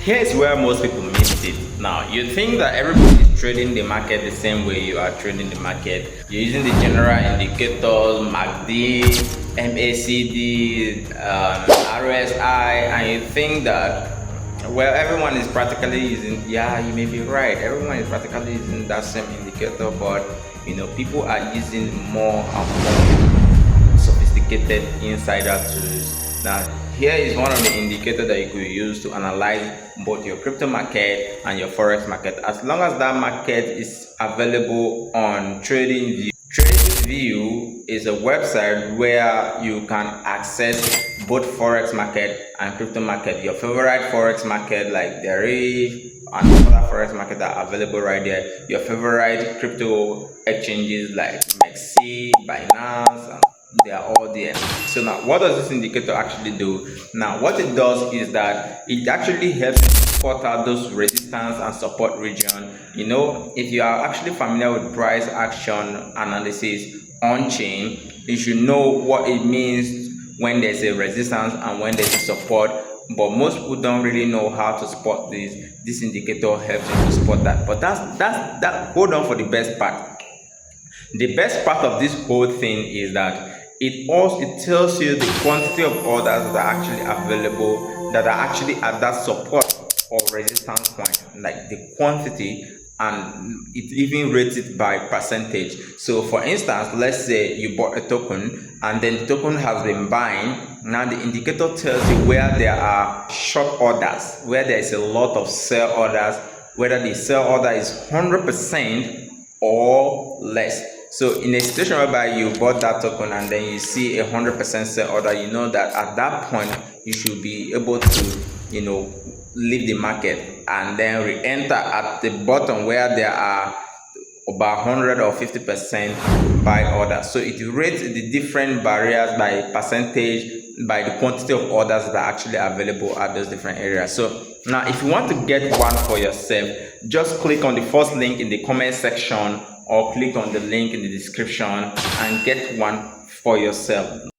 Here's where most people missed it. Now, you think that everybody is trading the market the same way you are trading the market. You're using the general indicators, MACD, MACD, RSI, and you think that, well, everyone is practically using, yeah, you may be right, everyone is practically using that same indicator, but people are using more and more sophisticated insider tools. Now, here is one of the indicators that you could use to analyze both your crypto market and your forex market, as long as that market is available on TradingView. TradingView is a website where you can access both forex market and crypto market. Your favorite forex market like 𝗕𝗜𝗡𝗔𝗥 and other forex market are available right there. Your favorite crypto exchanges like MEXC, Binance, and they are all there. So now, what does this indicator actually do? Now, what it does is that it actually helps you spot out those resistance and support region. If you are actually familiar with price action analysis on chain, you should know what it means when there's a resistance and when there's a support. But most people don't really know how to spot this. This indicator helps you to spot that. But that's hold on for the best part. The best part of this whole thing is that it tells you the quantity of orders that are actually available, that are actually at that support or resistance point, like the quantity, and it even rates it by percentage. So for instance, let's say you bought a token and then the token has been buying. Now the indicator tells you where there are short orders, where there is a lot of sell orders, whether the sell order is 100% or less. So in a situation whereby you bought that token and then you see 100% sell order, you know that at that point you should be able to leave the market and then re-enter at the bottom where there are about 100 or 50% buy orders. So it rates the different barriers by percentage, by the quantity of orders that are actually available at those different areas. So now, if you want to get one for yourself, just click on the first link in the comment section or click on the link in the description and get one for yourself.